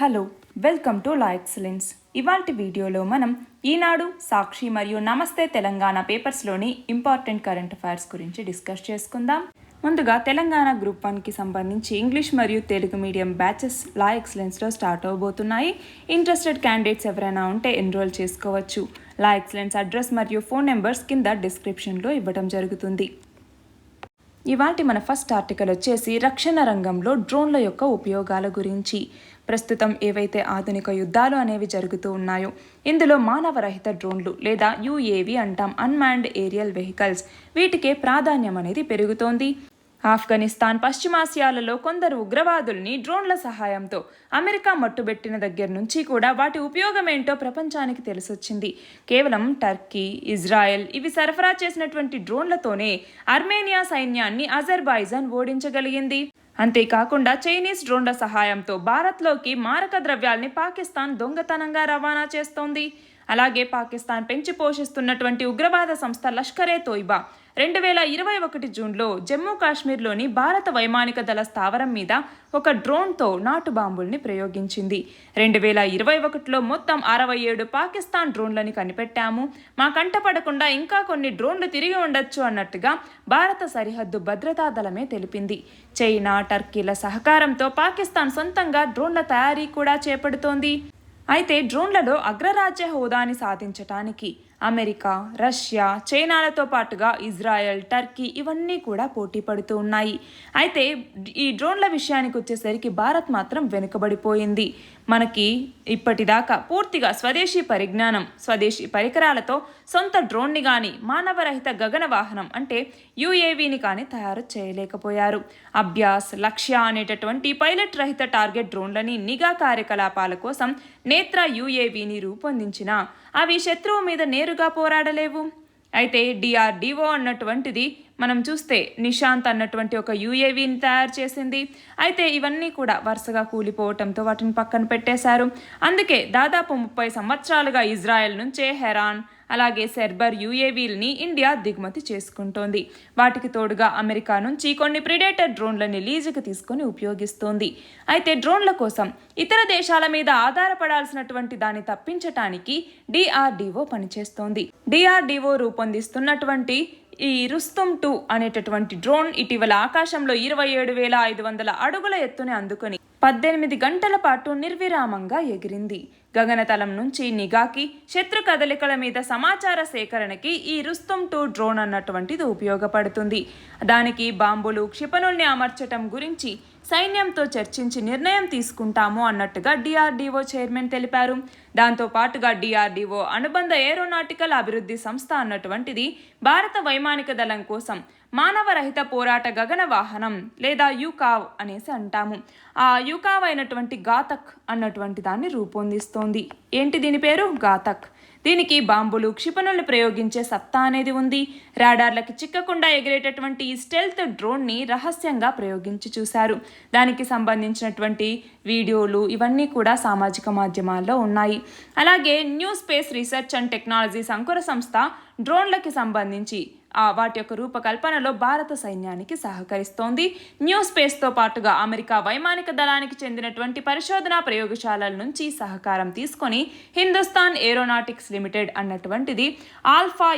Hello, welcome to law excellence. ఇవాల్టి వీడియోలో మనం ఈనాడు, సాక్షి మరియు నమస్తే తెలంగాణ పేపర్స్లోని ఇంపార్టెంట్ కరెంట్ అఫైర్స్ గురించి డిస్కస్ చేసుకుందాం. ముందుగా తెలంగాణ గ్రూప్ 1కి సంబంధించి ఇంగ్లీష్ మరియు తెలుగు మీడియం బ్యాచెస్ లా ఎక్సలెన్స్లో స్టార్ట్ అవబోతున్నాయి. ఇంట్రెస్టెడ్ క్యాండిడేట్స్ ఎవరైనా ఉంటే ఎన్రోల్ చేసుకోవచ్చు. లా ఎక్సలెన్స్ అడ్రస్ మరియు ఫోన్ నెంబర్స్ కింద డిస్క్రిప్షన్లో ఇవ్వడం జరుగుతుంది. ఇవాల్టి మన ఫస్ట్ ఆర్టికల్ వచ్చేసి రక్షణ రంగంలో డ్రోన్ల యొక్క ఉపయోగాల గురించి. ప్రస్తుతం ఏవైతే ఆధునిక యుద్ధాలు అనేవి జరుగుతూ ఉన్నాయో ఇందులో మానవరహిత డ్రోన్లు లేదా యుఏవి అంటాం, అన్మాన్డ్ ఏరియల్ వెహికల్స్, వీటికే ప్రాధాన్యం అనేది పెరుగుతోంది. ఆఫ్ఘనిస్తాన్, పశ్చిమాసియాలలో కొందరు ఉగ్రవాదుల్ని డ్రోన్ల సహాయంతో అమెరికా మట్టుబెట్టిన దగ్గర నుంచి కూడా వాటి ఉపయోగం ఏంటో ప్రపంచానికి తెలిసొచ్చింది. కేవలం టర్కీ, ఇజ్రాయెల్ ఇవి సరఫరా చేసినటువంటి డ్రోన్లతోనే ఆర్మేనియా సైన్యాన్ని అజర్బైజాన్ ఓడించగలిగింది. అంతేకాకుండా చైనీస్ డ్రోన్ల సహాయంతో భారత్లోకి మారక ద్రవ్యాల్ని పాకిస్తాన్ దొంగతనంగా రవాణా చేస్తోంది. అలాగే పాకిస్తాన్ పెంచి పోషిస్తున్నటువంటి ఉగ్రవాద సంస్థ లష్కరే తోయిబా 2021 జూన్లో జమ్మూ కాశ్మీర్లోని భారత వైమానిక దళ స్థావరం మీద ఒక డ్రోన్తో నాటు బాంబుల్ని ప్రయోగించింది. 2021లో మొత్తం 67 పాకిస్తాన్ డ్రోన్లని కనిపెట్టాము, మా కంటపడకుండా ఇంకా కొన్ని డ్రోన్లు తిరిగి ఉండొచ్చు అన్నట్టుగా భారత సరిహద్దు భద్రతా దళమే తెలిపింది. చైనా, టర్కీల సహకారంతో పాకిస్తాన్ సొంతంగా డ్రోన్ల తయారీ కూడా చేపడుతోంది. అయితే డ్రోన్లలో అగ్రరాజ్య హోదాని సాధించటానికి అమెరికా, రష్యా, చైనాలతో పాటుగా ఇజ్రాయెల్, టర్కీ ఇవన్నీ కూడా పోటీ పడుతూ ఉన్నాయి. అయితే ఈ డ్రోన్ల విషయానికి వచ్చేసరికి భారత్ మాత్రం వెనుకబడిపోయింది. మనకి ఇప్పటిదాకా పూర్తిగా స్వదేశీ పరిజ్ఞానం, స్వదేశీ పరికరాలతో సొంత డ్రోన్ని కానీ మానవరహిత గగన వాహనం అంటే యుఏవిని కానీ తయారు చేయలేకపోయారు. అభ్యాస్, లక్ష్య అనేటటువంటి పైలట్ రహిత టార్గెట్ డ్రోన్లని నిఘా కార్యకలాపాల కోసం నేత్ర యుఏవిని రూపొందించిన అవి శత్రువు మీద నేరుగా పోరాడలేవు. అయితే డిఆర్డిఓ అన్నటువంటిది మనం చూస్తే నిశాంత్ అన్నటువంటి ఒక యుఏవిని తయారు చేసింది. అయితే ఇవన్నీ కూడా వరుసగా కూలిపోవటంతో వాటిని పక్కన పెట్టేశారు. అందుకే దాదాపు 30 సంవత్సరాలుగా ఇజ్రాయెల్ నుంచే హెరాన్, అలాగే సెర్బర్ యుఏవీల్ని ఇండియా దిగుమతి చేసుకుంటోంది. వాటికి తోడుగా అమెరికా నుంచి కొన్ని ప్రిడేటర్ డ్రోన్లని లీజుకు తీసుకొని ఉపయోగిస్తోంది. అయితే డ్రోన్ల కోసం ఇతర దేశాల మీద ఆధారపడాల్సినటువంటి దాన్ని తప్పించటానికి డిఆర్డిఓ పనిచేస్తోంది. డిఆర్డిఓ రూపొందిస్తున్నటువంటి ఈ రుస్తుమ్ 2 అనేటటువంటి డ్రోన్ ఇటీవల ఆకాశంలో 27,500 అడుగుల ఎత్తుని అందుకొని 18 గంటల పాటు నిర్విరామంగా ఎగిరింది. గగనతలం నుంచి నిఘాకి, శత్రు కదలికల మీద సమాచార సేకరణకి ఈ రుస్తుమ్ 2 డ్రోన్ అన్నటువంటిది ఉపయోగపడుతుంది. దానికి బాంబులు, క్షిపణుల్ని అమర్చటం గురించి సైన్యంతో చర్చించి నిర్ణయం తీసుకుంటాము అన్నట్టుగా డిఆర్డిఓ చైర్మన్ తెలిపారు. దాంతో పాటుగా డిఆర్డిఓ అనుబంధ ఏరోనాటికల్ అభివృద్ధి సంస్థ అన్నటువంటిది భారత వైమానిక దళం కోసం మానవరహిత పోరాట గగన వాహనం లేదా యుకావ్ అనేసి అంటాము. ఆ యుకావ్ అయినటువంటి ఘాతక్ అన్నటువంటి దాన్ని రూపొందిస్తోంది. ఏంటి దీని పేరు? ఘాతక్. దీనికి బాంబులు, క్షిపణులు ప్రయోగించే సత్తా అనేది ఉంది. రాడార్లకి చిక్కకుండా ఎగిరేటటువంటి ఈ స్టెల్త్ డ్రోన్ని రహస్యంగా ప్రయోగించి చూశారు. దానికి సంబంధించినటువంటి వీడియోలు ఇవన్నీ కూడా సామాజిక మాధ్యమాల్లో ఉన్నాయి. అలాగే new space research and technologies అంకుర సంస్థ డ్రోన్లకి సంబంధించి వాటి యొక్క రూపకల్పనలో భారత సైన్యానికి సహకరిస్తోంది. న్యూ స్పేస్తో పాటుగా అమెరికా వైమానిక దళానికి చెందినటువంటి పరిశోధనా ప్రయోగశాలల నుంచి సహకారం తీసుకొని హిందుస్థాన్ ఏరోనాటిక్స్ లిమిటెడ్ అన్నటువంటిది ఆల్ఫా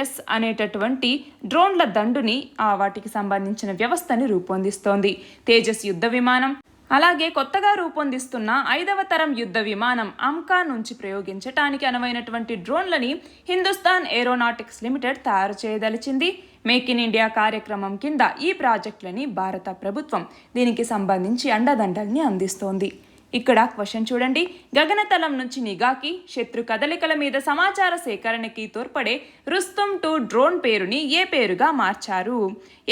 ఎస్ అనేటటువంటి డ్రోన్ల దండుని వాటికి సంబంధించిన వ్యవస్థని రూపొందిస్తోంది. తేజస్ యుద్ధ విమానం, అలాగే కొత్తగా రూపొందిస్తున్న 5వ తరం యుద్ధ విమానం అంకా నుంచి ప్రయోగించటానికి అనువైనటువంటి డ్రోన్లని హిందుస్థాన్ ఏరోనాటిక్స్ లిమిటెడ్ తయారు చేయదలిచింది. మేక్ ఇన్ ఇండియా కార్యక్రమం కింద ఈ ప్రాజెక్టులని భారత ప్రభుత్వం దీనికి సంబంధించి అండదండల్ని అందిస్తోంది. ఇక్కడ క్వశ్చన్ చూడండి. గగనతలం నుంచి నిఘాకి, శత్రు కదలికల మీద సమాచార సేకరణకి తోడ్పడే రుస్తుమ్ 2 డ్రోన్ పేరుని ఏ పేరుగా మార్చారు?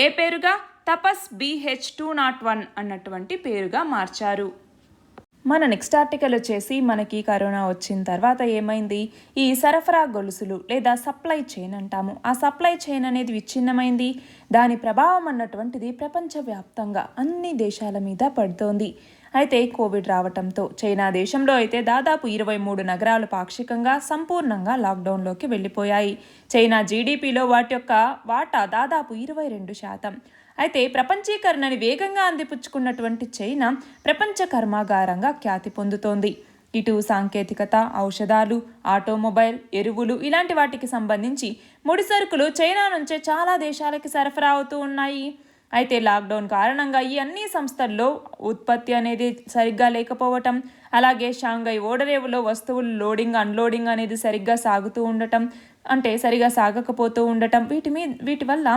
ఏ పేరుగా? తపస్ BH-201 అన్నటువంటి పేరుగా మార్చారు. మన నెక్స్ట్ ఆర్టికల్ వచ్చేసి మనకి కరోనా వచ్చిన తర్వాత ఏమైంది? ఈ సరఫరా గొలుసులు లేదా సప్లై చైన్ అంటాము. ఆ సప్లై చైన్ అనేది విచ్ఛిన్నమైంది. దాని ప్రభావం అన్నటువంటిది ప్రపంచవ్యాప్తంగా అన్ని దేశాల మీద పడుతోంది. అయితే కోవిడ్ రావటంతో చైనా దేశంలో అయితే దాదాపు 23 నగరాలు పాక్షికంగా సంపూర్ణంగా లాక్డౌన్లోకి వెళ్ళిపోయాయి. చైనా జీడిపిలో వాటి యొక్క వాటా దాదాపు 22%. అయితే ప్రపంచీకరణని వేగంగా అందిపుచ్చుకున్నటువంటి చైనా ప్రపంచ కర్మాగారంగా ఖ్యాతి పొందుతోంది. ఇటు సాంకేతికత, ఔషధాలు, ఆటోమొబైల్, ఎరువులు ఇలాంటి వాటికి సంబంధించి ముడి సరుకులు చైనా నుంచే చాలా దేశాలకి సరఫరా అవుతూ ఉన్నాయి. అయితే లాక్డౌన్ కారణంగా ఈ అన్ని సంస్థల్లో ఉత్పత్తి అనేది సరిగ్గా లేకపోవటం, అలాగే షాంఘై ఓడరేవులో వస్తువులు లోడింగ్ అన్లోడింగ్ అనేది సరిగ్గా సాగుతూ ఉండటం, అంటే సరిగా సాగకపోతూ ఉండటం, వీటి వల్ల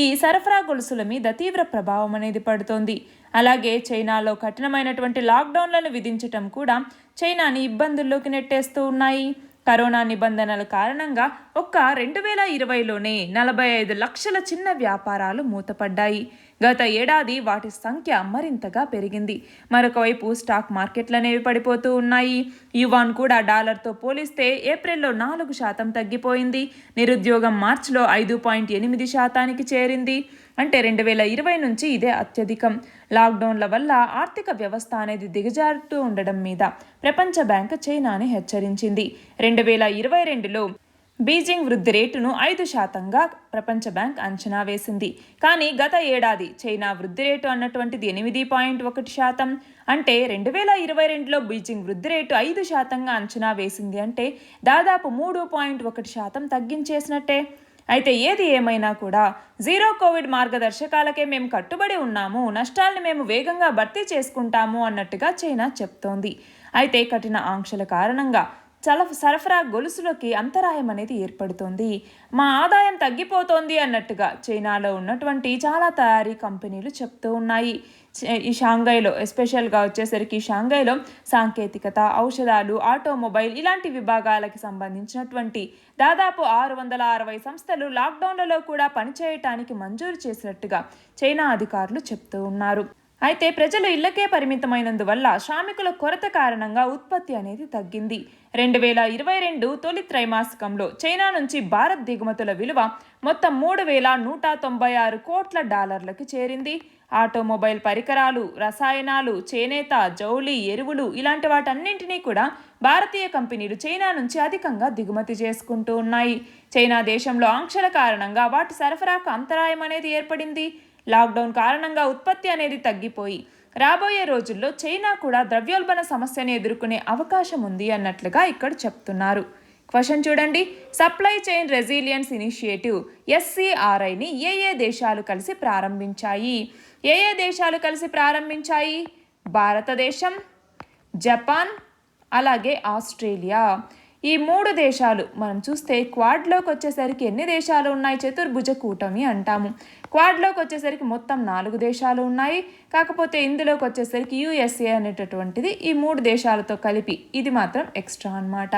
ఈ సరఫరా గొలుసుల మీద తీవ్ర ప్రభావం అనేది పడుతోంది. అలాగే చైనాలో కఠినమైనటువంటి లాక్డౌన్లను విధించటం కూడా చైనాని ఇబ్బందుల్లోకి నెట్టేస్తూ ఉన్నాయి. కరోనా నిబంధనల కారణంగా ఒక్క 2020లోనే 45 లక్షల చిన్న వ్యాపారాలు మూతపడ్డాయి. గత ఏడాది వాటి సంఖ్య మరింతగా పెరిగింది. మరొక వైపు స్టాక్ మార్కెట్లనేవి పడిపోతూ ఉన్నాయి. యువాన్ కూడా డాలర్తో పోలిస్తే ఏప్రిల్లో 4% తగ్గిపోయింది. నిరుద్యోగం మార్చిలో 5.8% చేరింది. అంటే 2020 నుంచి ఇదే అత్యధికం. లాక్డౌన్ల వల్ల ఆర్థిక వ్యవస్థ అనేది దిగజారుతూ ఉండడం మీద ప్రపంచ బ్యాంక్ చైనాని హెచ్చరించింది. 2022లో బీజింగ్ వృద్ధి రేటును 5%గా ప్రపంచ బ్యాంక్ అంచనా వేసింది. కానీ గత ఏడాది చైనా వృద్ధి రేటు అన్నటువంటిది 8.1%. అంటే 2022లో బీజింగ్ వృద్ధి రేటు 5%గా అంచనా వేసింది. అంటే దాదాపు 3.1% తగ్గించేసినట్టే. అయితే ఏది ఏమైనా కూడా జీరో కోవిడ్ మార్గదర్శకాలకే మేము కట్టుబడి ఉన్నాము, నష్టాల్ని మేము వేగంగా భర్తీ చేసుకుంటాము అన్నట్టుగా చైనా చెప్తోంది. అయితే కఠిన ఆంక్షల కారణంగా సరఫరా గొలుసులోకి అంతరాయం అనేది ఏర్పడుతోంది. మా ఆదాయం తగ్గిపోతోంది అన్నట్టుగా చైనాలో ఉన్నటువంటి చాలా తయారీ కంపెనీలు చెప్తూ ఉన్నాయి. ఈ షాంఘైలో ఎస్పెషల్గా వచ్చేసరికి షాంఘైలో సాంకేతికత, ఔషధాలు, ఆటోమొబైల్ ఇలాంటి విభాగాలకి సంబంధించినటువంటి దాదాపు 660 సంస్థలు లాక్డౌన్లలో కూడా పనిచేయటానికి మంజూరు చేసినట్టుగా చైనా అధికారులు చెప్తూ ఉన్నారు. అయితే ప్రజలు ఇళ్లకే పరిమితమైనందువల్ల శ్రామికుల కొరత కారణంగా ఉత్పత్తి అనేది తగ్గింది. 2022 తొలి త్రైమాసికంలో చైనా నుంచి భారత్ దిగుమతుల విలువ మొత్తం $3,196 కోట్ల చేరింది. ఆటోమొబైల్ పరికరాలు, రసాయనాలు, చేనేత, జౌళి, ఎరువులు ఇలాంటి వాటన్నింటినీ కూడా భారతీయ కంపెనీలు చైనా నుంచి అధికంగా దిగుమతి చేసుకుంటూ ఉన్నాయి. చైనా దేశంలో ఆంక్షల కారణంగా వాటి సరఫరాకు అంతరాయం అనేది ఏర్పడింది. లాక్డౌన్ కారణంగా ఉత్పత్తి అనేది తగ్గిపోయి రాబోయే రోజుల్లో చైనా కూడా ద్రవ్యోల్బణ సమస్యను ఎదుర్కొనే అవకాశం ఉంది అన్నట్లుగా ఇక్కడ చెప్తున్నారు. క్వశ్చన్ చూడండి, సప్లై చైన్ రెసిలియన్స్ ఇనిషియేటివ్ SCRIని ఏ దేశాలు కలిసి ప్రారంభించాయి? భారతదేశం, జపాన్, అలాగే ఆస్ట్రేలియా. ఈ 3 దేశాలు మనం చూస్తే క్వాడ్లోకి వచ్చేసరికి ఎన్ని దేశాలు ఉన్నాయి? చతుర్భుజ కూటమి అంటాము. క్వాడ్లోకి వచ్చేసరికి మొత్తం 4 దేశాలు ఉన్నాయి. కాకపోతే ఇందులోకి వచ్చేసరికి USA అనేటటువంటిది ఈ 3 దేశాలతో కలిపి ఇది మాత్రం ఎక్స్ట్రా అన్నమాట.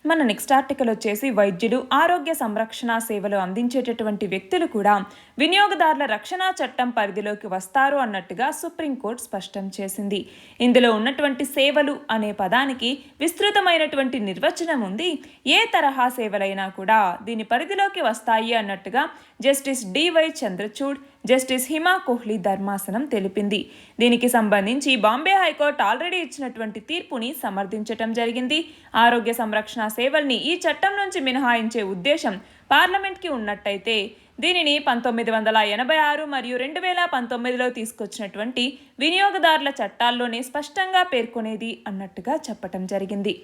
మన నెక్స్ట్ ఆర్టికల్ వచ్చేసి వైద్యులు, ఆరోగ్య సంరక్షణ సేవలు అందించేటటువంటి వ్యక్తులు కూడా వినియోగదారుల రక్షణ చట్టం పరిధిలోకి వస్తారు అన్నట్టుగా సుప్రీంకోర్టు స్పష్టం చేసింది. ఇందులో ఉన్నటువంటి సేవలు అనే పదానికి విస్తృతమైనటువంటి నిర్వచనం ఉంది. ఏ తరహా సేవలైనా కూడా దీని పరిధిలోకి వస్తాయి అన్నట్టుగా justice DY Chandrachud, justice Hima Kohli ధర్మాసనం తెలిపింది. దీనికి సంబంధించి బాంబే హైకోర్టు ఆల్రెడీ ఇచ్చినటువంటి తీర్పుని సమర్థించటం జరిగింది. ఆరోగ్య సంరక్షణ సేవల్ని ఈ చట్టం నుంచి మినహాయించే ఉద్దేశం పార్లమెంట్కి ఉన్నట్టయితే దీనిని 1986 మరియు 2019లో తీసుకొచ్చినటువంటి వినియోగదారుల చట్టాల్లోనే స్పష్టంగా పేర్కొనేది అన్నట్టుగా చెప్పటం జరిగింది.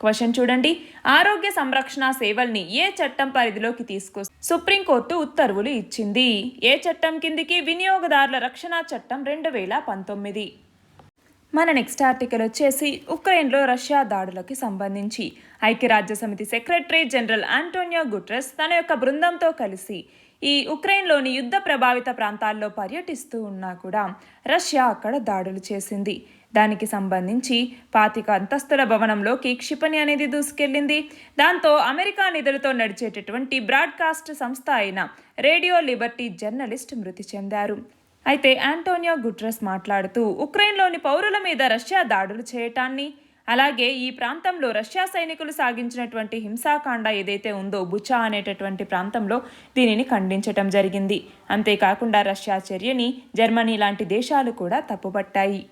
క్వశ్చన్ చూడండి, ఆరోగ్య సంరక్షణ సేవల్ని ఏ చట్టం పరిధిలోకి సుప్రీంకోర్టు ఉత్తర్వులు ఇచ్చింది? ఏ చట్టం కిందికి? వినియోగదారుల రక్షణ చట్టం 2019. మన నెక్స్ట్ ఆర్టికల్ వచ్చేసి ఉక్రెయిన్లో రష్యా దాడులకి సంబంధించి ఐక్యరాజ్య సమితి సెక్రటరీ జనరల్ ఆంటోనియో గుటెరస్ తన యొక్క బృందంతో కలిసి ఈ ఉక్రెయిన్లోని యుద్ధ ప్రభావిత ప్రాంతాల్లో పర్యటిస్తూ ఉన్నా కూడా రష్యా అక్కడ దాడులు చేసింది. దానికి సంబంధించి 25 అంతస్తుల భవనంలోకి క్షిపణి అనేది దూసుకెళ్లింది. దాంతో అమెరికా నిధులతో నడిచేటటువంటి బ్రాడ్కాస్ట్ సంస్థ అయిన రేడియో లిబర్టీ జర్నలిస్ట్ మృతి చెందారు. అయితే ఆంటోనియో గుటెరస్ మాట్లాడుతూ ఉక్రెయిన్లోని పౌరుల మీద రష్యా దాడులు చేయటాన్ని, అలాగే ఈ ప్రాంతంలో రష్యా సైనికులు సాగించినటువంటి హింసాకాండ ఏదైతే ఉందో బుచా అనేటటువంటి ప్రాంతంలో దీనిని ఖండించటం జరిగింది. అంతేకాకుండా రష్యా చర్యని జర్మనీ లాంటి దేశాలు కూడా తప్పుపట్టాయి.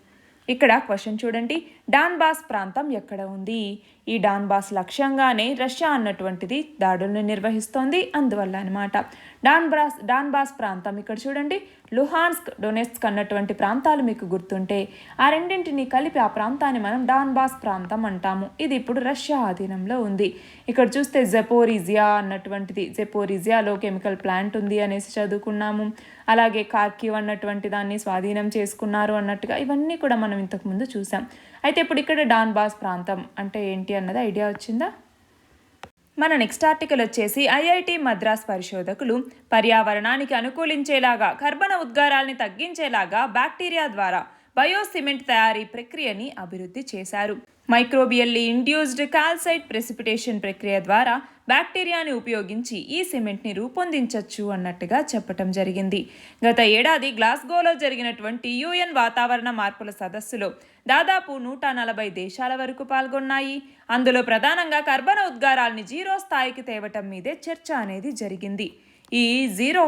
ఇక్కడ క్వశ్చన్ చూడండి, డాన్బాస్ ప్రాంతం ఎక్కడ ఉంది? ఈ ఈ డాన్బాస్ లక్ష్యంగానే రష్యా అన్నటువంటిది దాడులను నిర్వహిస్తోంది. అందువల్ల అనమాట డాన్బాస్ ప్రాంతం ఇక్కడ చూడండి, లుహాన్స్క్, డొనెట్స్క్ అన్నటువంటి ప్రాంతాలు మీకు గుర్తుంటే ఆ రెండింటిని కలిపి ఆ ప్రాంతాన్ని మనం డాన్బాస్ ప్రాంతం అంటాము. ఇది ఇప్పుడు రష్యా ఆధీనంలో ఉంది. ఇక్కడ చూస్తే జపోరిజియా అన్నటువంటిది, జపోరిజియాలో కెమికల్ ప్లాంట్ ఉంది అనేసి చదువుకున్నాము. అలాగే కార్కివ్ అన్నటువంటి దాన్ని స్వాధీనం చేసుకున్నారు అన్నట్టుగా ఇవన్నీ కూడా మనం ఇంతకుముందు చూసాం. అయితే ఇప్పుడు ఇక్కడ డాన్బాస్ ప్రాంతం అంటే ఏంటి అన్నది ఐడియా వచ్చిందా? మన నెక్స్ట్ ఆర్టికల్ వచ్చేసి ఐఐటి మద్రాస్ పరిశోధకులు పర్యావరణానికి అనుకూలించేలాగా కర్బన ఉద్గారాల్ని తగ్గించేలాగా బ్యాక్టీరియా ద్వారా బయోసిమెంట్ తయారీ ప్రక్రియని అభివృద్ధి చేశారు. మైక్రోబియల్లీ ఇండ్యూస్డ్ కాల్సైట్ ప్రెసిపిటేషన్ ప్రక్రియ ద్వారా బ్యాక్టీరియాని ఉపయోగించి ఈ సిమెంట్ని రూపొందించవచ్చు అన్నట్టుగా చెప్పటం జరిగింది. గత ఏడాది గ్లాస్గోలో జరిగినటువంటి UN వాతావరణ మార్పుల సదస్సులో దాదాపు 140 దేశాల వరకు పాల్గొన్నాయి. అందులో ప్రధానంగా కర్బన ఉద్గారాల్ని జీరో స్థాయికి తేవటం మీదే చర్చ అనేది జరిగింది. ఈ జీరో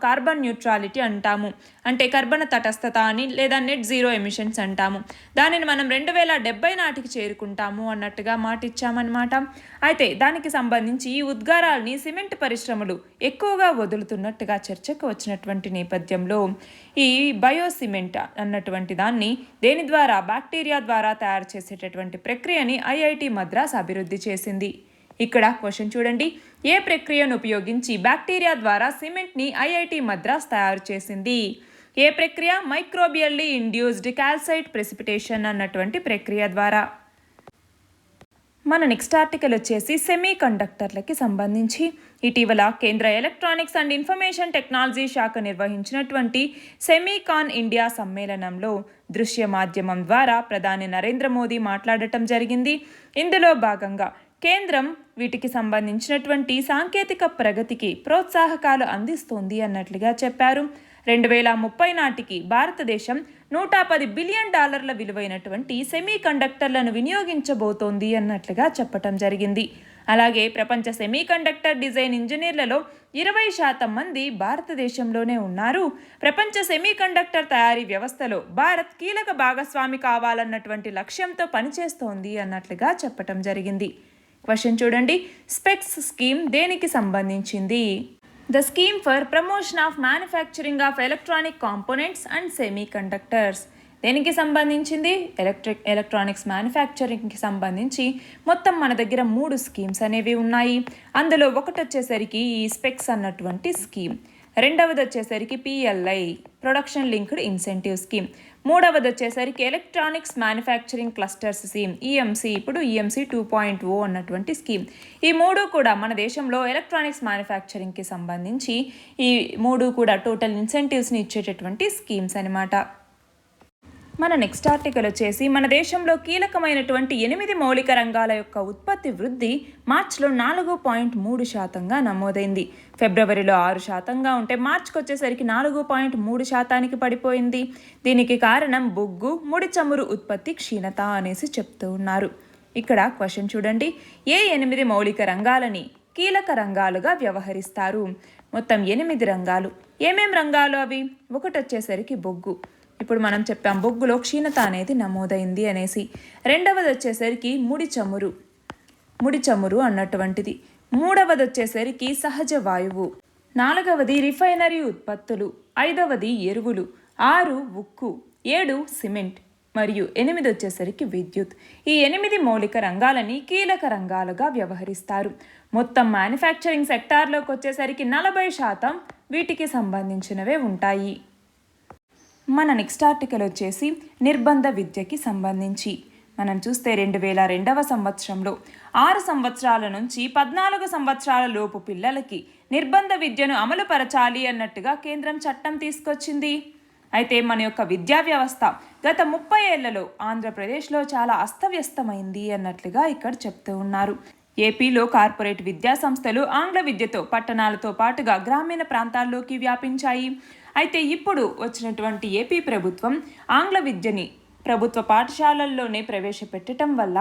కార్బన్ న్యూట్రాలిటీ అంటాము, అంటే కర్బన తటస్థత అని, లేదా నెట్ జీరో ఎమిషన్స్ అంటాము. దానిని మనం 2070 నాటికి చేరుకుంటాము అన్నట్టుగా మాటిచ్చామన్నమాట. అయితే దానికి సంబంధించి ఈ ఉద్గారాల్ని సిమెంట్ పరిశ్రమలు ఎక్కువగా వదులుతున్నట్టుగా చర్చకు వచ్చినటువంటి నేపథ్యంలో ఈ బయోసిమెంట్ అన్నటువంటి దాన్ని దేని ద్వారా, బ్యాక్టీరియా ద్వారా తయారు చేసేటటువంటి ప్రక్రియని ఐఐటి మద్రాస్ అభివృద్ధి చేసింది. ఇక్కడ క్వశ్చన్ చూడండి, ఏ ప్రక్రియను ఉపయోగించి బ్యాక్టీరియా ద్వారా సిమెంట్ని ఐఐటి మద్రాస్ తయారు చేసింది? ఏ ప్రక్రియ? మైక్రోబియల్లీ ఇండ్యూస్డ్ కాల్సైట్ ప్రెసిపిటేషన్ అన్నటువంటి ప్రక్రియ ద్వారా. మన నెక్స్ట్ ఆర్టికల్ వచ్చేసి సెమీ కండక్టర్లకి సంబంధించి ఇటీవల కేంద్ర ఎలక్ట్రానిక్స్ అండ్ ఇన్ఫర్మేషన్ టెక్నాలజీ శాఖ నిర్వహించినటువంటి సెమీకాన్ ఇండియా సమ్మేళనంలో దృశ్య మాధ్యమం ద్వారా ప్రధాని నరేంద్ర మోదీ మాట్లాడటం జరిగింది. ఇందులో భాగంగా కేంద్రం వీటికి సంబంధించినటువంటి సాంకేతిక ప్రగతికి ప్రోత్సాహకాలు అందిస్తోంది అన్నట్లుగా చెప్పారు. 2030 నాటికి భారతదేశం $110 బిలియన్ విలువైనటువంటి సెమీ కండక్టర్లను వినియోగించబోతోంది అన్నట్లుగా చెప్పటం జరిగింది. అలాగే ప్రపంచ సెమీ కండక్టర్ డిజైన్ ఇంజనీర్లలో 20% మంది భారతదేశంలోనే ఉన్నారు. ప్రపంచ సెమీ కండక్టర్ తయారీ వ్యవస్థలో భారత్ కీలక భాగస్వామి కావాలన్నటువంటి లక్ష్యంతో పనిచేస్తోంది అన్నట్లుగా చెప్పటం జరిగింది. క్వశ్చన్ చూడండి, స్పెక్స్ స్కీమ్ దేనికి సంబంధించింది? The scheme for promotion of manufacturing of electronic components and semi conductors దేనికి సంబంధించింది? ఎలక్ట్రానిక్స్ మ్యానుఫ్యాక్చరింగ్కి సంబంధించి మొత్తం మన దగ్గర 3 స్కీమ్స్ అనేవి ఉన్నాయి. అందులో ఒకటి వచ్చేసరికి ఈ స్పెక్స్ అన్నటువంటి స్కీమ్, రెండవది వచ్చేసరికి PLI production linked incentive scheme, మూడవది వచ్చేసరికి electronics manufacturing clusters scheme EMC, ఇప్పుడు EMC 2.0 అన్నటువంటి స్కీమ్. ఈ 3 కూడా మన దేశంలో ఎలక్ట్రానిక్స్ మ్యానుఫ్యాక్చరింగ్కి సంబంధించి ఈ 3 కూడా టోటల్ ఇన్సెంటివ్స్ని ఇచ్చేటటువంటి స్కీమ్స్ అనమాట. మన నెక్స్ట్ ఆర్టికల్ వచ్చేసి మన దేశంలో కీలకమైనటువంటి 8 మౌలిక రంగాల యొక్క ఉత్పత్తి వృద్ధి మార్చిలో 4.3%గా నమోదైంది. ఫిబ్రవరిలో 6%గా ఉంటే మార్చికి వచ్చేసరికి 4.3%కి పడిపోయింది. దీనికి కారణం బొగ్గు, ముడి చమురు ఉత్పత్తి క్షీణత అనేసి చెప్తూ ఉన్నారు. ఇక్కడ క్వశ్చన్ చూడండి, ఏ 8 మౌలిక రంగాలని కీలక రంగాలుగా వ్యవహరిస్తారు? మొత్తం 8 రంగాలు. ఏమేం రంగాలు అవి? ఒకటి వచ్చేసరికి బొగ్గు, ఇప్పుడు మనం చెప్పాం బొగ్గులో క్షీణత అనేది నమోదైంది అనేసి. రెండవది వచ్చేసరికి ముడి చమురు అన్నటువంటిది. మూడవది వచ్చేసరికి సహజ వాయువు. నాలుగవది రిఫైనరీ ఉత్పత్తులు. ఐదవది ఎరువులు. 6 ఉక్కు. 7 సిమెంట్. మరియు 8 వచ్చేసరికి విద్యుత్. ఈ 8 మౌలిక రంగాలని కీలక రంగాలుగా వ్యవహరిస్తారు. మొత్తం మ్యానుఫ్యాక్చరింగ్ సెక్టార్లోకి వచ్చేసరికి 40% వీటికి సంబంధించినవే ఉంటాయి. మన నెక్స్ట్ ఆర్టికల్ వచ్చేసి నిర్బంధ విద్యకి సంబంధించి మనం చూస్తే 2002వ సంవత్సరంలో 6 సంవత్సరాల నుంచి 14 సంవత్సరాల లోపు పిల్లలకి నిర్బంధ విద్యను అమలు పరచాలి అన్నట్టుగా కేంద్రం చట్టం తీసుకొచ్చింది. అయితే మన యొక్క విద్యా వ్యవస్థ గత 30 ఏళ్లలో ఆంధ్రప్రదేశ్లో చాలా అస్తవ్యస్తమైంది అన్నట్లుగా ఇక్కడ చెప్తూ ఉన్నారు. ఏపీలో కార్పొరేట్ విద్యా సంస్థలు ఆంగ్ల విద్యతో పట్టణాలతో పాటుగా గ్రామీణ ప్రాంతాల్లోకి వ్యాపించాయి. అయితే ఇప్పుడు వచ్చినటువంటి ఏపీ ప్రభుత్వం ఆంగ్ల విద్యని ప్రభుత్వ పాఠశాలల్లోనే ప్రవేశపెట్టడం వల్ల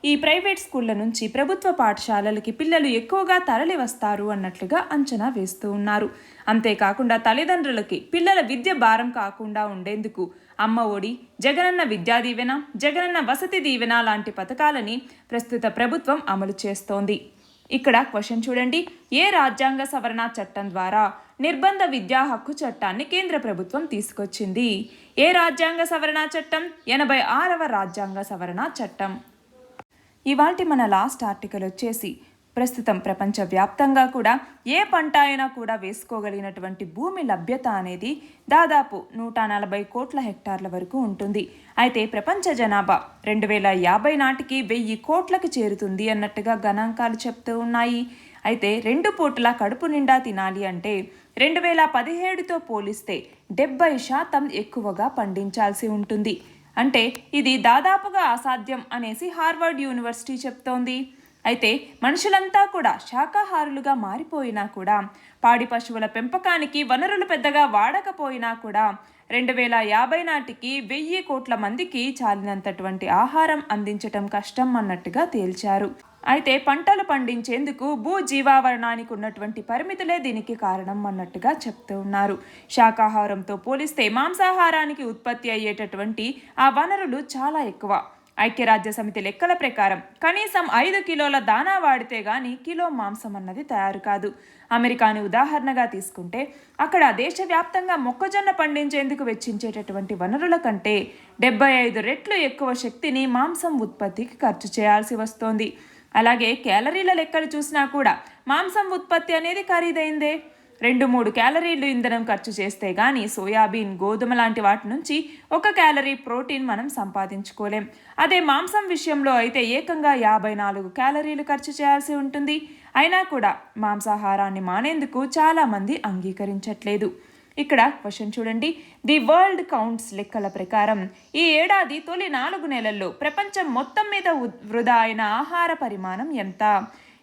ఈ ప్రైవేట్ స్కూళ్ళ నుంచి ప్రభుత్వ పాఠశాలలకి పిల్లలు ఎక్కువగా తరలి వస్తారు అన్నట్లుగా అంచనా వేస్తూ ఉన్నారు. అంతేకాకుండా తల్లిదండ్రులకి పిల్లల విద్య భారం కాకుండా ఉండేందుకు అమ్మ ఒడి, జగనన్న విద్యా దీవెన, జగనన్న వసతి దీవెన లాంటి పథకాలని ప్రస్తుత ప్రభుత్వం అమలు చేస్తోంది. ఇక్కడ క్వశ్చన్ చూడండి. ఏ రాజ్యాంగ సవరణ చట్టం ద్వారా నిర్బంధ విద్యా హక్కు చట్టాన్ని కేంద్ర ప్రభుత్వం తీసుకొచ్చింది? ఏ రాజ్యాంగ సవరణ చట్టం? 86వ రాజ్యాంగ సవరణ చట్టం. ఇవాల్టి మన లాస్ట్ ఆర్టికల్ వచ్చేసి ప్రస్తుతం ప్రపంచవ్యాప్తంగా కూడా ఏ పంట అయినా కూడా వేసుకోగలిగినటువంటి భూమి లభ్యత అనేది దాదాపు 140 కోట్ల హెక్టార్ల వరకు ఉంటుంది. అయితే ప్రపంచ జనాభా 2050 నాటికి 1000 కోట్లకు చేరుతుంది అన్నట్టుగా గణాంకాలు చెప్తూ ఉన్నాయి. అయితే 2 పూటలా కడుపు నిండా తినాలి అంటే 2017తో పోలిస్తే 70% ఎక్కువగా పండించాల్సి ఉంటుంది. అంటే ఇది దాదాపుగా అసాధ్యం అనేసి హార్వర్డ్ యూనివర్సిటీ చెప్తోంది. అయితే మనుషులంతా కూడా శాకాహారులుగా మారిపోయినా కూడా, పాడి పశువుల పెంపకానికి వనరులు పెద్దగా వాడకపోయినా కూడా 2050 నాటికి 1000 కోట్ల మందికి చాలినంతటువంటి ఆహారం అందించటం కష్టం అన్నట్టుగా తేల్చారు. అయితే పంటలు పండించేందుకు భూ జీవావరణానికి ఉన్నటువంటి పరిమితులే దీనికి కారణం అన్నట్టుగా చెప్తూ ఉన్నారు. శాకాహారంతో పోలిస్తే మాంసాహారానికి ఉత్పత్తి అయ్యేటటువంటి ఆ వనరులు చాలా ఎక్కువ. ఐక్యరాజ్య సమితి లెక్కల ప్రకారం కనీసం 5 కిలోల దానా వాడితే గాని కిలో మాంసం అన్నది తయారు కాదు. అమెరికాని ఉదాహరణగా తీసుకుంటే అక్కడ దేశవ్యాప్తంగా మొక్కజొన్న పండించేందుకు వెచ్చించేటటువంటి వనరుల కంటే 75 రెట్లు ఎక్కువ శక్తిని మాంసం ఉత్పత్తికి ఖర్చు చేయాల్సి వస్తోంది. అలాగే క్యాలరీల లెక్కలు చూసినా కూడా మాంసం ఉత్పత్తి అనేది ఖరీదైందే. 2-3 క్యాలరీలు ఇంధనం ఖర్చు చేస్తే గానీ సోయాబీన్, గోధుమ లాంటి వాటి నుంచి 1 క్యాలరీ ప్రోటీన్ మనం సంపాదించుకోలేం. అదే మాంసం విషయంలో అయితే ఏకంగా 54 క్యాలరీలు ఖర్చు చేయాల్సి ఉంటుంది. అయినా కూడా మాంసాహారాన్ని మానేందుకు చాలామంది అంగీకరించట్లేదు. ఇక్కడ క్వశ్చన్ చూడండి. ది వరల్డ్ కౌంట్స్ లెక్కల ప్రకారం ఈ ఏడాది తొలి 4 నెలల్లో ప్రపంచం మొత్తం మీద వృధా అయిన ఆహార పరిమాణం ఎంత?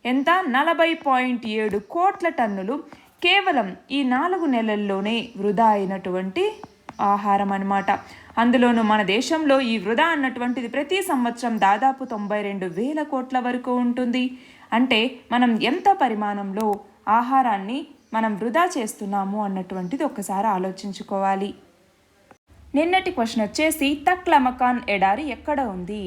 40.7 కోట్ల టన్నులు కేవలం ఈ 4 నెలల్లోనే వృధా అయినటువంటి ఆహారం అన్నమాట. అందులోనూ మన దేశంలో ఈ వృధా అన్నటువంటిది ప్రతి సంవత్సరం దాదాపు 92,000 కోట్ల వరకు ఉంటుంది. అంటే మనం ఎంత పరిమాణంలో ఆహారాన్ని మనం వృధా చేస్తున్నాము అన్నటువంటిది ఒకసారి ఆలోచించుకోవాలి. నిన్నటి క్వశ్చన్ వచ్చేసి తక్లమకాన్ ఎడారి ఎక్కడ ఉంది?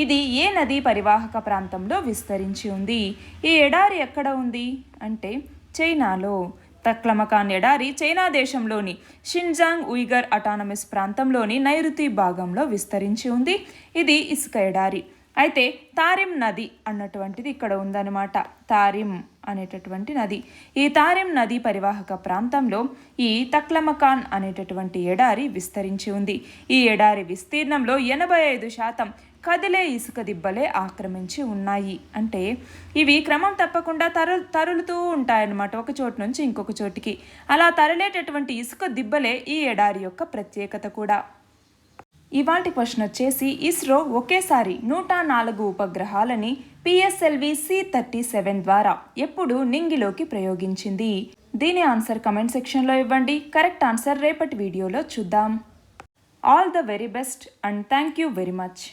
ఇది ఏ నదీ పరివాహక ప్రాంతంలో విస్తరించి ఉంది? ఈ ఎడారి ఎక్కడ ఉంది అంటే చైనాలో. తక్లమకాన్ ఎడారి చైనా దేశంలోని షిన్జాంగ్ ఉయిగర్ అటానమస్ ప్రాంతంలోని నైరుతి భాగంలో విస్తరించి ఉంది. ఇది ఇసుక ఎడారి. అయితే తారిమ్ నది అన్నటువంటిది ఇక్కడ ఉందన్నమాట. తారిమ్ అనేటటువంటి నది. ఈ తారిమ్ నది పరివాహక ప్రాంతంలో ఈ తక్లమకాన్ అనేటటువంటి ఎడారి విస్తరించి ఉంది. ఈ ఎడారి విస్తీర్ణంలో 85% కదిలే ఇసుక దిబ్బలే ఆక్రమించి ఉన్నాయి. అంటే ఇవి క్రమం తప్పకుండా తరులుతూ ఉంటాయన్నమాట ఒక చోటు నుంచి ఇంకొక చోటికి. అలా తరలేటటువంటి ఇసుక దిబ్బలే ఈ ఎడారి యొక్క ప్రత్యేకత కూడా. ఇవాల్టి క్వశ్చన్ వచ్చేసి ఇస్రో ఒకేసారి 104 ఉపగ్రహాలని PSLV C-37 ద్వారా ఎప్పుడు నింగిలోకి ప్రయోగించింది? దీని ఆన్సర్ కమెంట్ సెక్షన్లో ఇవ్వండి. కరెక్ట్ ఆన్సర్ రేపటి వీడియోలో చూద్దాం. All the very best and thank you very much.